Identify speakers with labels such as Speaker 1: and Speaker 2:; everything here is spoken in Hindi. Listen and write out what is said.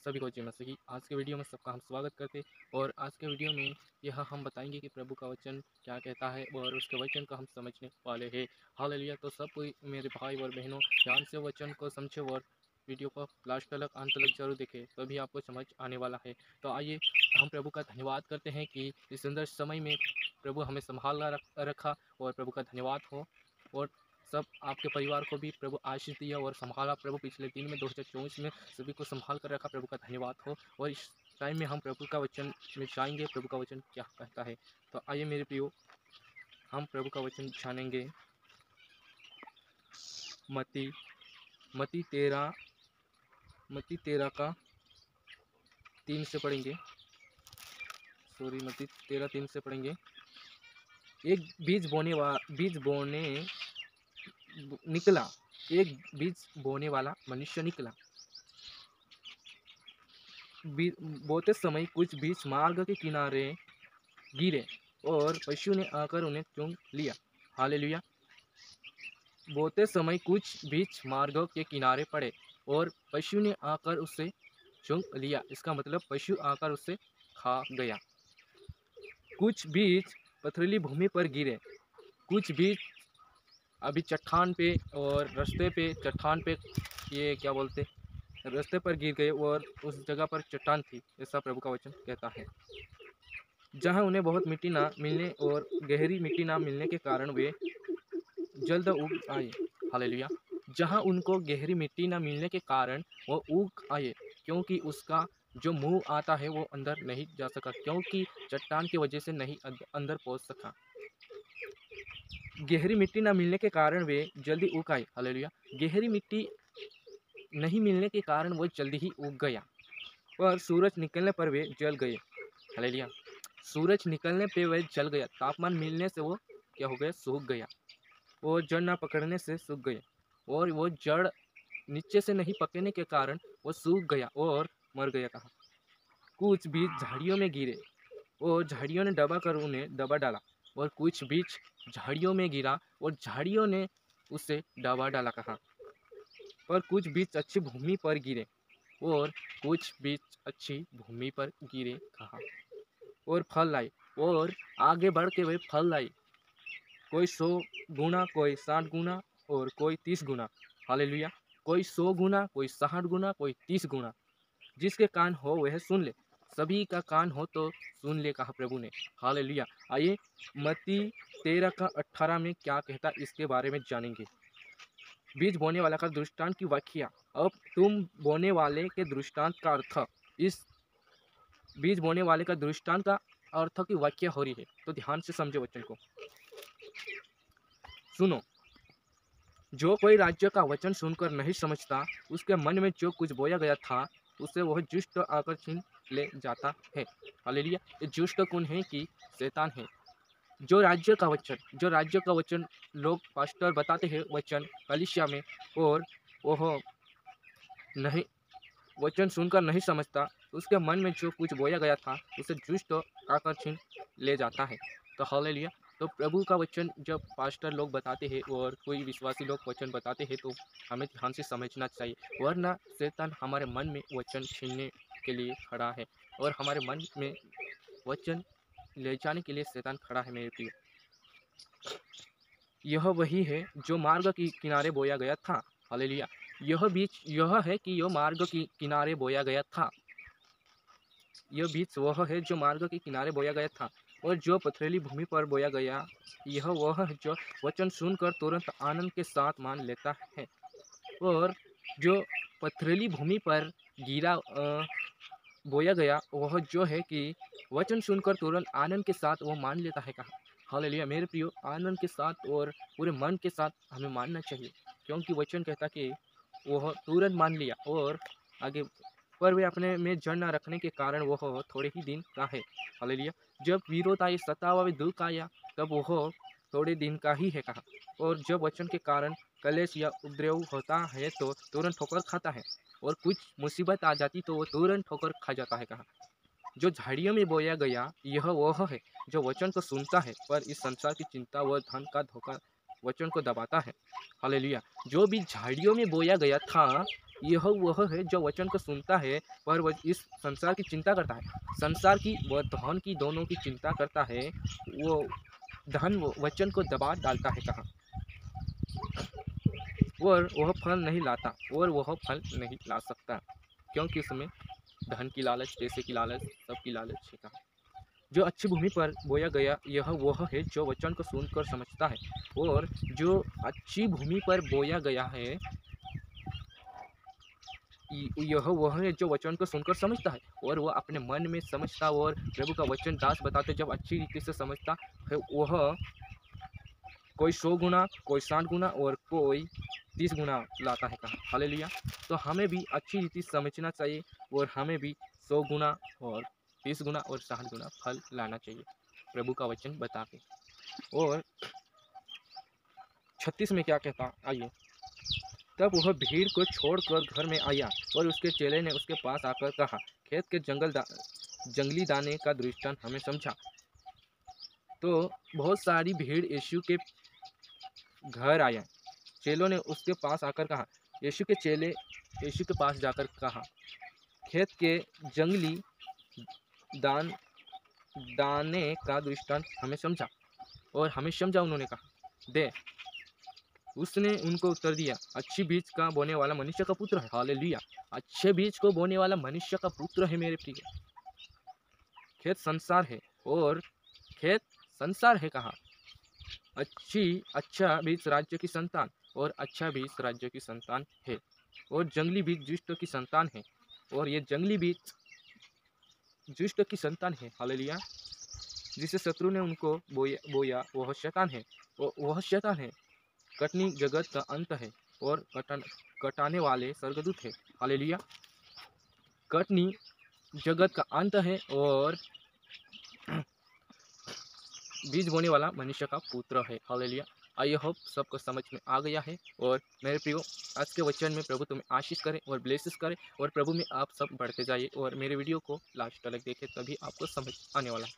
Speaker 1: सभी को जय मसीह की। आज के वीडियो में सबका हम स्वागत करते हैं और आज के वीडियो में यह हम बताएंगे कि प्रभु का वचन क्या कहता है और उसके वचन को हम समझने वाले हैं। हालेलुया। तो सब कोई मेरे भाई और बहनों ध्यान से वचन को समझे और वीडियो को लास्ट तक अंत तक जरूर देखें, तभी आपको समझ आने वाला है। तो आइए हम प्रभु का धन्यवाद करते हैं कि इस सुंदर समय में प्रभु हमें संभाल रखा और प्रभु का धन्यवाद हो। और सब आपके परिवार को भी प्रभु आशीष दिया और संभाला। प्रभु पिछले दिन में 2024 में सभी को संभाल कर रखा। प्रभु का धन्यवाद हो। और इस टाइम में हम प्रभु का वचन में जाएंगे, प्रभु का वचन क्या कहता है। तो आइए मेरे प्रियो, हम प्रभु का वचन जानेंगे। मती मती 13 का 3 से पढ़ेंगे। मती 13:3 से पढ़ेंगे। एक बीज बोने वाला मनुष्य निकला। बोते समय कुछ बीज मार्ग के किनारे गिरे और पशु ने आकर उन्हें चुंग लिया। हालेलुया। बोते समय कुछ बीज मार्ग के किनारे पड़े और पशु ने आकर उसे चुंग लिया। इसका मतलब पशु आकर उसे खा गया। कुछ बीज पथरीली भूमि पर गिरे। कुछ बीज अभी चट्टान पे और रास्ते पे, चट्टान पे ये क्या बोलते, रास्ते पर गिर गए और उस जगह पर चट्टान थी, ऐसा प्रभु का वचन कहता है। जहाँ उन्हें बहुत मिट्टी ना मिलने और गहरी मिट्टी ना मिलने के कारण वे जल्द उग आए। हालेलुया। जहाँ उनको गहरी मिट्टी ना मिलने के कारण वो उग आए, क्योंकि उसका जो मुंह आता है वो अंदर नहीं जा सका, क्योंकि चट्टान की वजह से नहीं अंदर पहुंच सका। गहरी मिट्टी ना मिलने के कारण वे जल्दी उग आए। हालेलुया। गहरी मिट्टी नहीं मिलने के कारण वो जल्दी ही उग गया और सूरज निकलने पर वे जल गए। हालेलुया। सूरज निकलने पे वह जल गया। तापमान मिलने से वो क्या हो गया, सूख गया। वो जड़ ना पकड़ने से सूख गए और वो जड़ नीचे से नहीं पकड़ने के कारण वो सूख गया और मर गया। कहा कुछ बीज झाड़ियों में गिरे और झाड़ियों ने दबा कर उन्हें दबा डाला। और कुछ बीज झाड़ियों में गिरा और झाड़ियों ने उसे दबा डाला। कहा पर कुछ बीज अच्छी भूमि पर गिरे और कुछ बीज अच्छी भूमि पर गिरे। कहा और फल लाई और आगे बढ़ के वे फल लाई, कोई 100 गुना, कोई 60 गुना और कोई 30 गुना। हालेलुया। कोई 100 गुना, कोई 60 गुना, कोई 30 गुना। जिसके कान हो वह सुन ले। सभी का कान हो तो सुन ले, कहा प्रभु ने। हालेलुया। आइए मत्ती 13 का 18 में क्या कहता इसके बारे में जानेंगे। बीज बोने वाला का दृष्टांत की व्याख्या। अब तुम बोने वाले के दृष्टांत का अर्थ, इस बीज बोने वाले का दृष्टांत का अर्थ की व्याख्या हो रही है, तो ध्यान से समझो वचन को। सुनो, जो कोई राज्य का वचन सुनकर नहीं समझता, उसके मन में जो कुछ बोया गया था उसे वह दुष्ट आकर छीन ले जाता है। हालेलुया। ये दुष्ट कौन है कि शैतान है। जो राज्य का वचन लोग पास्टर बताते हैं वचन कलीसिया में, और वह नहीं वचन सुनकर नहीं समझता, उसके मन में जो कुछ बोया गया था उसे दुष्ट आकर छीन ले जाता है। तो हालेलुया। तो प्रभु का वचन जब पास्टर लोग बताते हैं और कोई विश्वासी लोग वचन बताते हैं तो हमें ध्यान से समझना चाहिए, वरना शैतान हमारे मन में वचन छीनने के लिए खड़ा है और हमारे मन में वचन ले जाने के लिए शैतान खड़ा है। मेरे प्रिय, यह वही है जो मार्ग के किनारे बोया गया था। हालेलुया। यह बीज यह है कि यह मार्ग के किनारे बोया गया था। यह बीज वह है जो मार्ग के किनारे बोया गया था। और जो पथरीली भूमि पर बोया गया, यह वह है जो वचन सुनकर तुरंत आनंद के साथ मान लेता है। और जो पथरीली भूमि पर गिरा बोया गया, वह जो है कि वचन सुनकर तुरंत आनंद के साथ वो मान लेता है। कहा हालेलुया। मेरे प्रियो, आनंद के साथ और पूरे मन के साथ हमें मानना चाहिए, क्योंकि वचन कहता कि वह तुरंत मान लिया और आगे, पर वे अपने में जड़ न रखने के कारण वह थोड़े ही दिन का है। हालेलुया। जब विरोध आए, सतावा व दुख आया, तब वह थोड़े दिन का ही है। कहा और जब वचन के कारण कलेश या उपद्रव होता है तो तुरंत ठोकर खाता है, और कुछ मुसीबत आ जाती तो वो तुरंत ठोकर खा जाता है। कहा जो झाड़ियों में बोया गया, यह वह है जो वचन को सुनता है, पर इस संसार की चिंता व धन का धोखा वचन को दबाता है। हालेलुया। जो भी झाड़ियों में बोया गया था यह वह है जो वचन को सुनता है पर वह इस संसार की चिंता करता है। संसार की व धन की दोनों की चिंता करता है। वो धन वचन को दबा डालता है कहाँ, और वह फल नहीं लाता, और वह फल नहीं ला सकता, क्योंकि उसमें धन की लालच, पैसे की लालच, सबकी लालच है कहाँ। जो अच्छी भूमि पर बोया गया यह वह है जो वचन को सुनकर समझता है। और जो अच्छी भूमि पर बोया गया है यह वह है जो वचन को सुनकर समझता है और वह अपने मन में समझता, और प्रभु का वचन दास बताते जब अच्छी रीति से समझता है वह कोई 100 गुना, कोई 60 गुना और कोई 30 गुना लाता है कहा। हालेलुया। तो हमें भी अच्छी रीति समझना चाहिए और हमें भी 100 गुना और 30 गुना और 60 गुना फल लाना चाहिए प्रभु का वचन बता के। और 36 में क्या कहता, आइए। तब वह भीड़ को छोड़कर घर में आया और उसके चेले ने उसके पास आकर कहा, खेत के जंगली दाने का दृष्टांत हमें समझा। तो बहुत सारी भीड़ यीशु के घर आया। चेलों ने उसके पास आकर कहा, यीशु के चेले यीशु के पास जाकर कहा, खेत के जंगली दाने का दृष्टांत हमें समझा। और हमें समझा उन्होंने कहा दे। उसने उनको उत्तर दिया, अच्छी बीज का बोने वाला मनुष्य का पुत्र है। हालेलुया। अच्छे बीज को बोने वाला मनुष्य का पुत्र है मेरे प्रिय। खेत संसार है और खेत संसार है कहा। अच्छा बीज राज्य की संतान, और अच्छा बीज राज्य की संतान है, और जंगली बीज दुष्ट की संतान है, और ये जंगली बीज दुष्ट की संतान है। हालेलुया। जिसे शत्रु ने उनको बोया वह शैतान है, वह शैतान है। कटनी जगत का अंत है और कटाने वाले स्वर्गदूत है। हालेलुया। कटनी जगत का अंत है और बीज बोने वाला मनुष्य का पुत्र है। हालेलुया। आई होप सबको समझ में आ गया है। और मेरे प्रियो, आज के वचन में प्रभु तुम्हें आशीष करे और ब्लेसेस करे, और प्रभु में आप सब बढ़ते जाइए, और मेरे वीडियो को लास्ट तक देखें तभी आपको समझ आने वाला है।